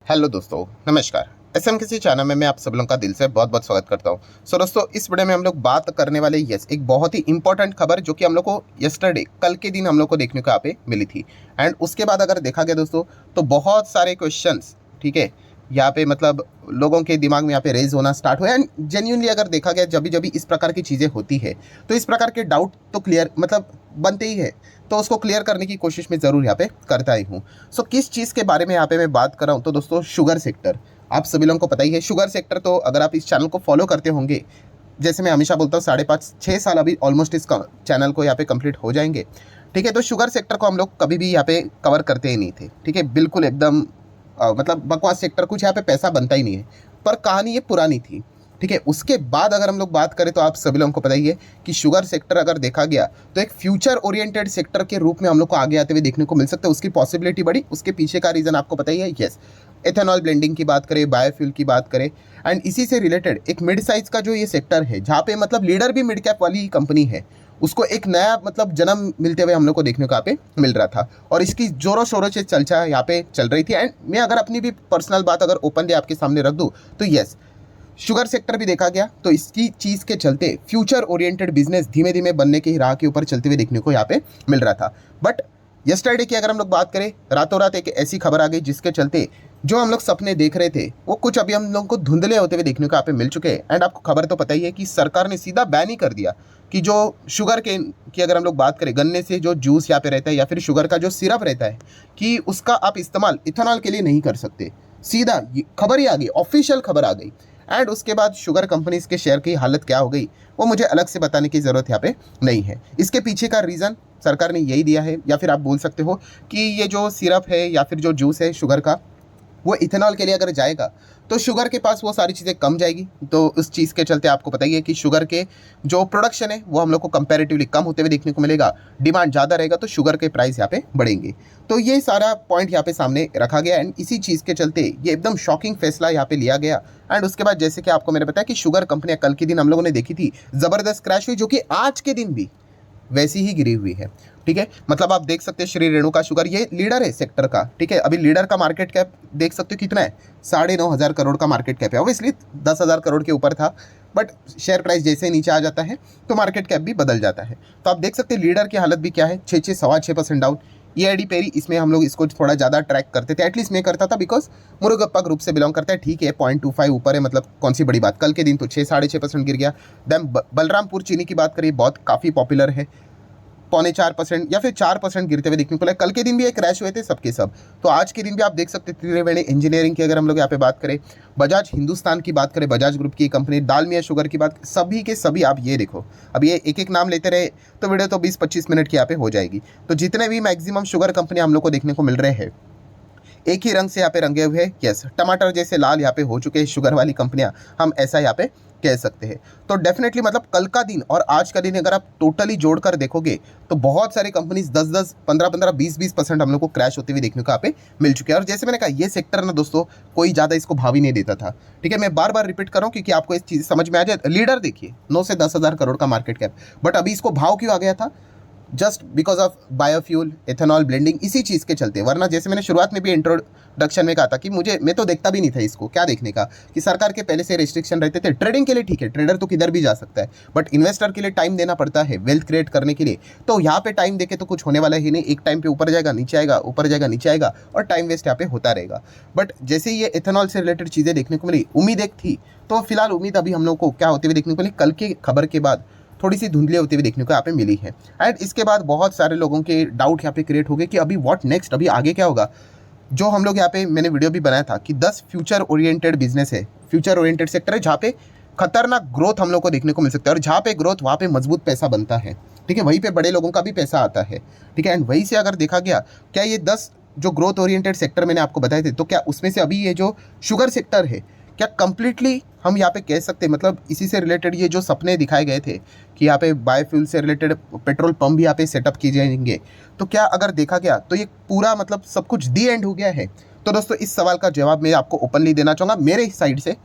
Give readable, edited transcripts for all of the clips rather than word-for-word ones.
Hello दोस्तों, नमस्कार। SM किसी चैनल में मैं आप सब लोगों का दिल से बहुत बहुत स्वागत करता हूं। सो दोस्तों, इस वीडियो में हम लोग बात करने वाले एक बहुत ही इंपॉर्टेंट खबर जो कि हम लोग को यस्टरडे कल के दिन हम लोग को देखने को यहाँ पे मिली थी। एंड उसके बाद अगर देखा गया दोस्तों, तो बहुत सारे क्वेश्चंस, ठीक है, यहाँ पे मतलब लोगों के दिमाग में यहाँ पे रेज होना स्टार्ट हुआ। एंड जेन्युइनली अगर देखा गया, जब जब इस प्रकार की चीज़ें होती है तो इस प्रकार के डाउट तो क्लियर मतलब बनते ही है, तो उसको क्लियर करने की कोशिश मैं ज़रूर यहाँ पे करता ही हूँ। सो किस चीज़ के बारे में यहाँ पे मैं बात कर रहा हूँ, तो दोस्तों शुगर सेक्टर। आप सभी लोगों को पता ही है शुगर सेक्टर, तो अगर आप इस चैनल को फॉलो करते होंगे, जैसे मैं हमेशा बोलता हूँ 5.5-6 साल अभी ऑलमोस्ट इस चैनल को यहाँ पे कंप्लीट हो जाएंगे, ठीक है। तो शुगर सेक्टर को हम लोग कभी भी यहाँ पे कवर करते ही नहीं थे, ठीक है, बिल्कुल एकदम मतलब बकवास सेक्टर, कुछ यहाँ पे पैसा बनता ही नहीं है। पर कहानी ये पुरानी थी, ठीक है। उसके बाद अगर हम लोग बात करें तो आप सभी लोगों को पता ही है कि शुगर सेक्टर अगर देखा गया तो एक फ्यूचर ओरिएंटेड सेक्टर के रूप में हम लोग को आगे आते हुए देखने को मिल सकता है। उसकी पॉसिबिलिटी बढ़ी, उसके पीछे का रीज़न आपको पता ही है। यस, एथेनॉल ब्लेंडिंग की बात करें, बायोफ्यूल की बात करें, एंड इसी से रिलेटेड एक मिड साइज का जो ये सेक्टर है, जहाँ पे मतलब लीडर भी मिड कैप वाली कंपनी है, उसको एक नया मतलब जन्म मिलते हुए हम लोग को देखने को यहाँ पे मिल रहा था। और इसकी जोरों शोरों से चर्चा यहाँ पे चल रही थी। एंड मैं अगर अपनी भी पर्सनल बात अगर ओपनली आपके सामने रख दूँ, तो यस, शुगर सेक्टर भी देखा गया तो इसकी चीज़ के चलते फ्यूचर ओरिएंटेड बिजनेस धीमे धीमे बनने की राह के ऊपर चलते हुए देखने को यहाँ पे मिल रहा था। बट यस्टरडे की अगर हम लोग बात करें, रातों रात एक ऐसी खबर आ गई जिसके चलते जो हम लोग सपने देख रहे थे वो कुछ अभी हम लोगों को धुंधले होते हुए देखने को यहाँ पे मिल चुके हैं। एंड आपको खबर तो पता ही है कि सरकार ने सीधा बैन ही कर दिया कि जो शुगर के की अगर हम लोग बात करें, गन्ने से जो जूस यहाँ पे रहता है या फिर शुगर का जो सिरप रहता है, कि उसका आप इस्तेमाल इथेनॉल के लिए नहीं कर सकते। सीधा खबर ही आ गई, ऑफिशियल खबर आ गई। एंड उसके बाद शुगर कंपनीज के शेयर की हालत क्या हो गई वो मुझे अलग से बताने की ज़रूरत यहाँ पे नहीं है। इसके पीछे का रीज़न सरकार ने यही दिया है, या फिर आप बोल सकते हो कि ये जो सिरप है या फिर जो जूस है शुगर का, वो इथेनॉल के लिए अगर जाएगा तो शुगर के पास वो सारी चीज़ें कम जाएगी। तो उस चीज़ के चलते आपको पता ही है कि शुगर के जो प्रोडक्शन है वो हम लोग को कंपैरेटिवली कम होते हुए देखने को मिलेगा। डिमांड ज़्यादा रहेगा तो शुगर के प्राइस यहाँ पे बढ़ेंगे। तो ये सारा पॉइंट यहाँ पे सामने रखा गया। एंड इसी चीज़ के चलते ये एकदम शॉकिंग फैसला यहाँ पे लिया गया। एंड उसके बाद जैसे कि आपको मैंने बताया कि शुगर कंपनियाँ कल के दिन हम लोगों ने देखी थी, ज़बरदस्त क्रैश हुई, जो कि आज के दिन भी वैसी ही गिरी हुई है, ठीक है। मतलब आप देख सकते हैं श्री रेणुका शुगर ये लीडर है सेक्टर का, ठीक है। अभी लीडर का मार्केट कैप देख सकते हो कितना है, 9,500 करोड़ का मार्केट कैप है। ऑब्वियसली 10,000 करोड़ के ऊपर था, बट शेयर प्राइस जैसे नीचे आ जाता है तो मार्केट कैप भी बदल जाता है। तो आप देख सकते हैं लीडर की हालत भी क्या है, 6-6, 6.25% डाउन। EID पेरी, इसमें हम लोग इसको थोड़ा ज़्यादा ट्रैक करते थे, एटलीस्ट मैं करता था, बिकॉज मुरुगप्पा ग्रुप से बिलोंग करता है, ठीक है। 0.25 ऊपर है, मतलब कौन सी बड़ी बात। कल के दिन तो 6-6.5% गिर गया। देन बलरामपुर चीनी की बात करिए, बहुत काफ़ी पॉपुलर है, 3.25% या फिर 4% गिरते हुए देखने को लगा। कल के दिन भी एक क्रैश हुए थे सबके सब। तो आज के दिन भी आप देख सकते हैं त्रिवेणी इंजीनियरिंग की अगर हम लोग यहाँ पे बात करें, बजाज हिंदुस्तान की बात करें, बजाज ग्रुप की कंपनी, डालमिया शुगर की बात, सभी के सभी आप ये देखो। अब ये एक एक नाम लेते रहे तो वीडियो तो 20-25 मिनट की यहाँ पे हो जाएगी। तो जितने भी मैक्सिमम शुगर कंपनी हम लोग को देखने को मिल रहे हैं, एक ही रंग से यहाँ पे रंगे हुए हैं। यस, टमाटर जैसे लाल यहाँ पे हो चुके हैं शुगर वाली कंपनियाँ, हम ऐसा यहाँ पे कह सकते हैं। तो डेफिनेटली मतलब कल का दिन और आज का दिन अगर आप टोटली जोड़कर देखोगे तो बहुत सारी कंपनीज 10-10, 15-15, 20-20% हम लोग को क्रैश होते हुए देखने को यहाँ पे मिल चुके हैं। और जैसे मैंने कहा, ये सेक्टर ना दोस्तों कोई ज़्यादा इसको भाव ही नहीं देता था, ठीक है। मैं बार बार रिपीट कर रहा हूँ क्योंकि आपको इस चीज़ समझ में आ जाए। लीडर देखिए 9 से 10,000 करोड़ का मार्केट कैप, बट अभी इसको भाव क्यों आ गया था? Just because of biofuel, ethanol blending, इसी चीज़ के चलते। वरना जैसे मैंने शुरुआत में भी इंट्रोडक्शन में कहा था कि मैं तो देखता भी नहीं था इसको, क्या देखने का, कि सरकार के पहले से रिस्ट्रिक्शन रहते थे। ट्रेडिंग के लिए ठीक है, ट्रेडर तो किधर भी जा सकता है, बट इन्वेस्टर के लिए टाइम देना पड़ता है वेल्थ क्रिएट करने के लिए। तो यहाँ पे टाइम देके तो कुछ होने वाला ही नहीं, एक टाइम पे ऊपर जाएगा नीचे आएगा, ऊपर जाएगा नीचे आएगा, और टाइम वेस्ट यहाँ पे होता रहेगा। बट जैसे ये एथेनॉल से रिलेटेड चीज़ें देखने को मिली, उम्मीद एक थी, तो फिलहाल उम्मीद अभी हम लोग को क्या होते हुए देखने को मिली, कल की खबर के बाद थोड़ी सी धुंधली होती हुई देखने को यहाँ पे मिली है। एंड इसके बाद बहुत सारे लोगों के डाउट यहाँ पे क्रिएट हो गए कि अभी व्हाट नेक्स्ट, अभी आगे क्या होगा। जो हम लोग यहाँ पे मैंने वीडियो भी बनाया था कि 10 फ्यूचर ओरिएंटेड बिजनेस है, फ्यूचर ओरिएंटेड सेक्टर है, जहाँ पे खतरनाक ग्रोथ हम लोग को देखने को मिल सकता है। और जहाँ पे ग्रोथ, वहाँ पे मजबूत पैसा बनता है, ठीक है। वहीं पे बड़े लोगों का भी पैसा आता है, ठीक है। एंड वहीं से अगर देखा गया, क्या ये 10 जो ग्रोथ ओरिएंटेड सेक्टर मैंने आपको बताए थे, तो क्या उसमें से अभी ये जो शुगर सेक्टर है, क्या कंप्लीटली हम यहाँ पे कह सकते हैं, मतलब इसी से रिलेटेड ये जो सपने दिखाए गए थे कि यहाँ पे बायोफ्यूल से रिलेटेड पेट्रोल पंप भी यहाँ पे सेटअप किए जाएंगे, तो क्या अगर देखा गया तो ये पूरा मतलब सब कुछ दी एंड हो गया है? तो दोस्तों इस सवाल का जवाब मैं आपको ओपनली देना चाहूँगा मेरे साइड से,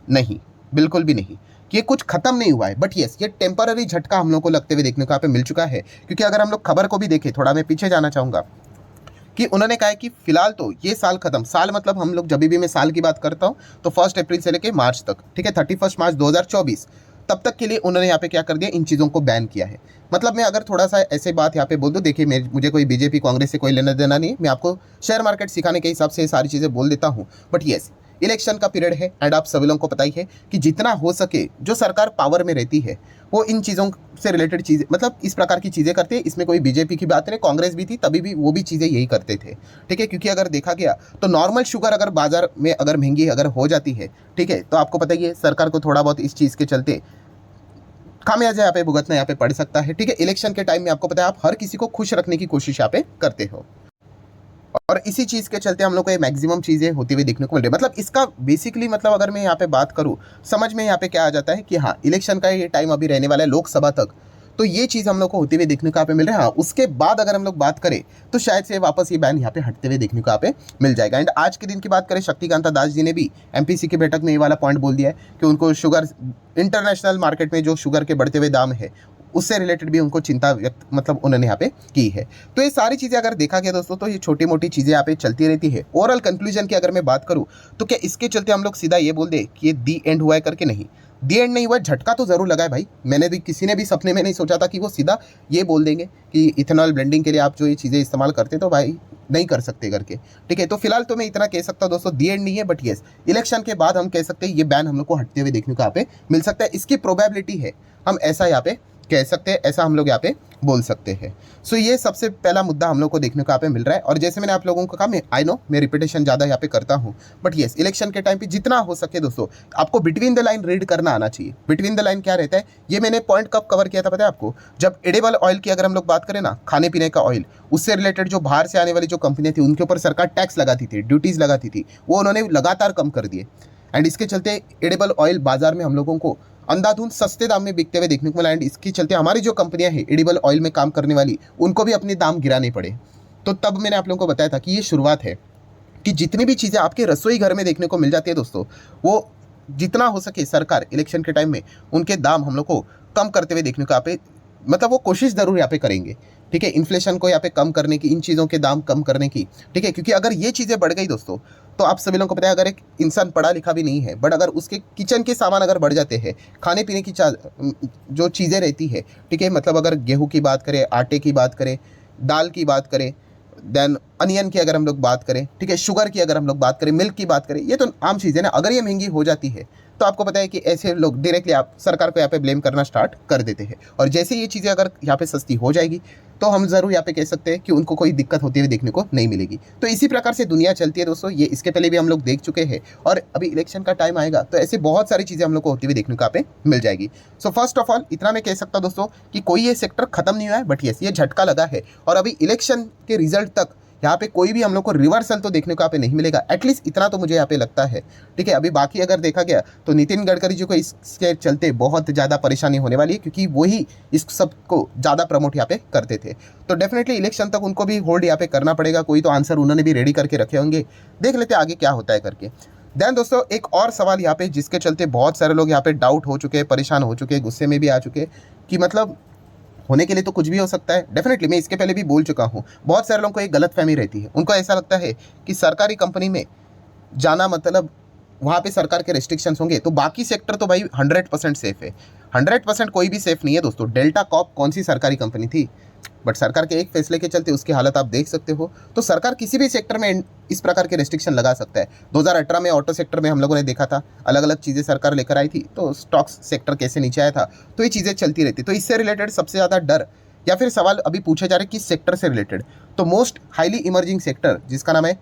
नहीं, बिल्कुल भी नहीं। ये कुछ खत्म नहीं हुआ है, बट येस, ये टेम्पररी झटका हम लोग को लगते हुए देखने को यहाँ पे मिल चुका है। क्योंकि अगर हम लोग खबर को भी देखें, थोड़ा मैं पीछे जाना चाहूँगा, कि उन्होंने कहा है कि फिलहाल तो ये साल खत्म, साल मतलब हम लोग जब भी मैं साल की बात करता हूँ तो 1 अप्रैल से लेकर मार्च तक, ठीक है, 31 मार्च 2024 तब तक के लिए उन्होंने यहाँ पे क्या कर दिया, इन चीज़ों को बैन किया है। मतलब मैं अगर थोड़ा सा ऐसे बात यहाँ पे बोल दूँ, देखिए मुझे कोई बीजेपी कांग्रेस से कोई लेना देना नहीं, मैं आपको शेयर मार्केट सिखाने के हिसाब से ये सारी चीज़ें बोल देता हूँ। बट येस, इलेक्शन का पीरियड है एंड आप सभी लोगों को पता ही है कि जितना हो सके जो सरकार पावर में रहती है वो इन चीज़ों से रिलेटेड चीज़ें, मतलब इस प्रकार की चीज़ें करते हैं। इसमें कोई बीजेपी की बात नहीं, कांग्रेस भी थी तभी भी वो भी चीज़ें यही करते थे, ठीक है। क्योंकि अगर देखा गया तो नॉर्मल शुगर अगर बाजार में अगर महंगी अगर हो जाती है, ठीक है, तो आपको पता ही है सरकार को थोड़ा बहुत इस चीज़ के चलते खामियाजा यहाँ पे भुगतना यहाँ पे पड़ सकता है, ठीक है। इलेक्शन के टाइम में आपको पता है आप हर किसी को खुश रखने की कोशिश यहाँ पे करते हो, और इसी चीज़ के चलते हम लोग को ये मैक्सिमम चीज़ें होती हुई देखने को मिल रही है। मतलब इसका बेसिकली मतलब अगर मैं यहाँ पे बात करूँ, समझ में यहाँ पे क्या आ जाता है कि हाँ, इलेक्शन का ये टाइम अभी रहने वाला है लोकसभा तक, तो ये चीज़ हम लोग को होते हुए देखने को यहाँ पे मिल रहा है। हाँ, उसके बाद अगर हम लोग बात करें तो शायद से वापस ये बैन यहाँ पे हटते हुए देखने को यहाँ पे मिल जाएगा। एंड आज के दिन की बात करें, शक्तिकांता दास जी ने भी एमपीसी की बैठक में ये वाला पॉइंट बोल दिया है कि उनको शुगर, इंटरनेशनल मार्केट में जो शुगर के बढ़ते हुए दाम है उससे रिलेटेड भी उनको चिंता व्यक्त मतलब उन्होंने यहाँ पे की है। तो ये सारी चीज़ें अगर देखा गया दोस्तों तो ये छोटी मोटी चीज़ें यहाँ पे चलती रहती है। ओवरऑल कंक्लूजन की अगर मैं बात करूँ तो क्या इसके चलते हम लोग सीधा ये बोल दे कि ये दी एंड हुआ है करके? नहीं, दी एंड नहीं हुआ, झटका तो जरूर लगा है भाई। मैंने भी, किसी ने भी सपने में नहीं सोचा था कि वो सीधा ये बोल देंगे कि इथेनॉल ब्लेंडिंग के लिए आप जो ये चीज़ें इस्तेमाल करते तो भाई नहीं कर सकते करके, ठीक है। तो फिलहाल तो मैं इतना कह सकता हूँ दोस्तों, दी एंड नहीं है, बट येस, इलेक्शन के बाद हम कह सकते हैं ये बैन हम लोग को हटते हुए देखने को यहाँ पे मिल सकता है। इसकी प्रोबेबिलिटी है, हम ऐसा यहाँ पे कह सकते हैं, ऐसा हम लोग यहाँ पे बोल सकते हैं। सो ये सबसे पहला मुद्दा हम लोग को देखने को यहाँ पे मिल रहा है। और जैसे मैंने आप लोगों को कहा, मैं आई नो मैं रिपीटेशन ज़्यादा यहाँ पे करता हूँ, बट येस, इलेक्शन के टाइम पे जितना हो सके दोस्तों आपको बिटवीन द लाइन रीड करना आना चाहिए। बिटवीन द लाइन क्या रहता है, ये मैंने पॉइंट कब कवर किया था पता है आपको? जब एडिबल ऑयल की अगर हम लोग बात करें ना, खाने पीने का ऑयल, उससे रिलेटेड जो बाहर से आने वाली जो कंपनियाँ थी उनके ऊपर सरकार टैक्स लगाती थी, ड्यूटीज़ लगाती थी, वो उन्होंने लगातार कम कर दिए। एंड इसके चलते एडिबल ऑयल बाजार में हम लोगों को अंधाधुंध सस्ते दाम में बिकते हुए देखने को मिला। एंड इसके चलते हमारी जो कंपनियां हैं एडिबल ऑयल में काम करने वाली, उनको भी अपने दाम गिराने पड़े। तो तब मैंने आप लोगों को बताया था कि ये शुरुआत है कि जितनी भी चीज़ें आपके रसोई घर में देखने को मिल जाती है दोस्तों, वो जितना हो सके सरकार इलेक्शन के टाइम में उनके दाम हम लोग को कम करते हुए देखने को यहाँ पे, मतलब वो कोशिश ज़रूर यहाँ पे करेंगे, ठीक है, इन्फ्लेशन को यहाँ पे कम करने की, इन चीज़ों के दाम कम करने की, ठीक है। क्योंकि अगर ये चीज़ें बढ़ गई दोस्तों तो आप सभी लोगों को पता है, अगर एक इंसान पढ़ा लिखा भी नहीं है बट अगर उसके किचन के सामान अगर बढ़ जाते हैं, खाने पीने की जो चीज़ें रहती है, ठीक है, मतलब अगर गेहूँ की बात करें, आटे की बात करें, दाल की बात करें, देन अनियन की अगर हम लोग बात करें, ठीक है, शुगर की अगर हम लोग बात करें, मिल्क की बात करें, ये तो आम चीज़ है ना। अगर ये महंगी हो जाती है तो आपको पता है कि ऐसे लोग डायरेक्टली आप सरकार को यहाँ पे ब्लेम करना स्टार्ट कर देते हैं। और जैसे ये चीज़ें अगर यहाँ पे सस्ती हो जाएगी तो हम ज़रूर यहाँ पे कह सकते हैं कि उनको कोई दिक्कत होती हुई देखने को नहीं मिलेगी। तो इसी प्रकार से दुनिया चलती है दोस्तों, ये इसके पहले भी हम लोग देख चुके हैं, और अभी इलेक्शन का टाइम आएगा तो ऐसे बहुत सारी चीज़ें हम लोग को होती हुई देखने को यहाँ पे मिल जाएगी। सो फर्स्ट ऑफ ऑल इतना मैं कह सकता हूँ दोस्तों कि कोई ये सेक्टर खत्म नहीं हुआ है, बट यस, ये झटका लगा है। और अभी इलेक्शन के रिजल्ट तक यहाँ पे कोई भी हम लोग को रिवर्सल तो देखने को यहाँ पे नहीं मिलेगा, एटलीस्ट इतना तो मुझे यहाँ पे लगता है, ठीक है। अभी बाकी अगर देखा गया तो नितिन गडकरी जी को इसके चलते बहुत ज़्यादा परेशानी होने वाली है, क्योंकि वही इस सब को ज़्यादा प्रमोट यहाँ पे करते थे। तो डेफिनेटली इलेक्शन तक उनको भी होल्ड यहाँ पे करना पड़ेगा, कोई तो आंसर उन्होंने भी रेडी करके रखे होंगे, देख लेते आगे क्या होता है करके। देन दोस्तों एक और सवाल यहाँ पे जिसके चलते बहुत सारे लोग यहाँ पे डाउट हो चुके हैं, परेशान हो चुके हैं, गुस्से में भी आ चुके हैं कि मतलब होने के लिए तो कुछ भी हो सकता है। डेफिनेटली मैं इसके पहले भी बोल चुका हूँ, बहुत सारे लोगों को एक गलतफहमी रहती है, उनको ऐसा लगता है कि सरकारी कंपनी में जाना मतलब वहाँ पे सरकार के रेस्ट्रिक्शंस होंगे तो बाकी सेक्टर तो भाई 100% सेफ है। 100% कोई भी सेफ नहीं है दोस्तों। डेल्टा कॉर्प कौन सी सरकारी कंपनी थी, बट सरकार के एक फैसले के चलते उसकी हालत आप देख सकते हो। तो सरकार किसी भी सेक्टर में इस प्रकार के रेस्ट्रिक्शन लगा सकता है। 2018 में ऑटो सेक्टर में हम लोगों ने देखा था, अलग अलग चीज़ें सरकार लेकर आई थी, तो स्टॉक्स सेक्टर कैसे नीचे आया था, तो ये चीज़ें चलती रहती। तो इससे रिलेटेड सबसे ज़्यादा डर या फिर सवाल अभी पूछे जा रहे किस सेक्टर से रिलेटेड, तो मोस्ट हाईली इमर्जिंग सेक्टर जिसका नाम है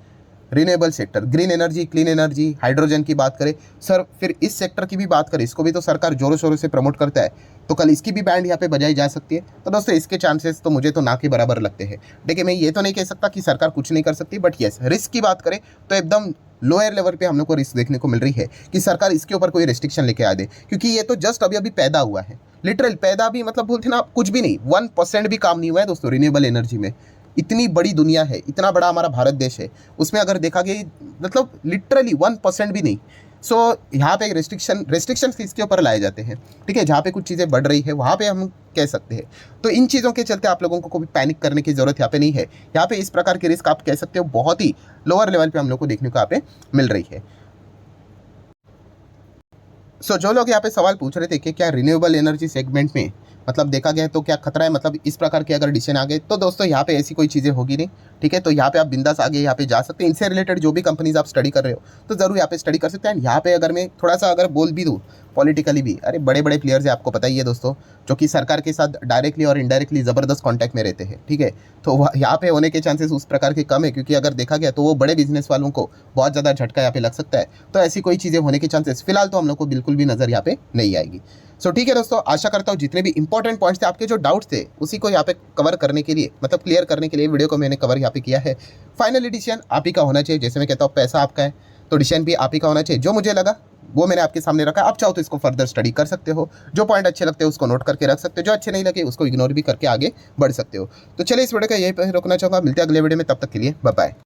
renewable sector, green energy, clean energy, hydrogen की बात करें सर, फिर इस सेक्टर की भी बात करें, इसको भी तो सरकार जोरों शोरों से प्रमोट करता है, तो कल इसकी भी बैंड यहाँ पे बजाई जा सकती है। तो दोस्तों इसके चांसेस तो मुझे तो ना के बराबर लगते हैं। देखिए मैं ये तो नहीं कह सकता कि सरकार कुछ नहीं कर सकती, बट येस रिस्क की बात करें तो एकदम लोअर लेवल पे हम लोग को रिस्क देखने को मिल रही है कि सरकार इसके ऊपर कोई रिस्ट्रिक्शन लेके आ दे, क्योंकि ये तो जस्ट अभी अभी पैदा हुआ है। लिटरल पैदा भी मतलब बोलते ना, कुछ भी नहीं, 1% भी काम नहीं हुआ है दोस्तों रिन्यूएबल एनर्जी में। इतनी बड़ी दुनिया है, इतना बड़ा हमारा भारत देश है, उसमें अगर देखा गया मतलब लिटरली 1% भी नहीं, सो यहाँ पे रेस्ट्रिक्शन इसके ऊपर लाए जाते हैं, ठीक है, जहाँ पे कुछ चीज़ें बढ़ रही है वहाँ पे हम कह सकते हैं। तो इन चीज़ों के चलते आप लोगों को कोई पैनिक करने की ज़रूरत यहाँ पे नहीं है। यहाँ पे इस प्रकार की रिस्क आप कह सकते हो बहुत ही लोअर लेवल पे हम लोग को देखने को यहाँ पे मिल रही है। सो जो लोग यहाँ पे सवाल पूछ रहे थे कि क्या रिन्यूएबल एनर्जी सेगमेंट में मतलब देखा गया है तो क्या खतरा है, मतलब इस प्रकार के अगर डिसीजन आ गए, तो दोस्तों यहाँ पे ऐसी कोई चीज़ें होगी नहीं, ठीक है। तो यहाँ पे आप बिंदास आगे यहाँ पे जा सकते हैं। इनसे रिलेटेड जो भी कंपनीज आप स्टडी कर रहे हो तो ज़रूर यहाँ पे स्टडी कर सकते हैं। यहाँ पे अगर मैं थोड़ा सा अगर बोल भी दूँ पॉलिटिकली भी, अरे बड़े बड़े प्लेयर्स है, आपको पता ही है दोस्तों, जो कि सरकार के साथ डायरेक्टली और इनडायरेक्टली ज़बरदस्त कॉन्टैक्ट में रहते हैं, ठीक है। तो यहाँ पे होने के चांसेस उस प्रकार के कम है, क्योंकि अगर देखा गया तो वो बड़े बिजनेस वालों को बहुत ज़्यादा झटका यहाँ पे लग सकता है। तो ऐसी कोई चीज़ें होने के चांसेस फिलहाल तो हम लोग को बिल्कुल भी नज़र यहाँ पे नहीं आएगी। सो ठीक है दोस्तों, आशा करता हूँ जितने भी इंपॉर्टेंट पॉइंट्स थे, आपके जो डाउट्स थे उसी को यहाँ पे कवर करने के लिए, मतलब क्लियर करने के लिए वीडियो को मैंने कवर यहाँ पे किया है। फाइनली डिसीजन आप ही का होना चाहिए। जैसे मैं कहता हूँ पैसा आपका है तो डिसीजन भी आप ही का होना चाहिए। जो मुझे लगा वो मैंने आपके सामने रखा। आप चाहो तो इसको फर्दर स्टडी कर सकते हो, जो पॉइंट अच्छे लगते हैं उसको नोट करके रख सकते हो, जो अच्छे नहीं लगे उसको इग्नोर भी करके आगे बढ़ सकते हो। तो चलिए इस वीडियो का यहीं पर रोकना चाहूँगा। मिलते हैं अगले वीडियो में, तब तक के लिए बाय बाय।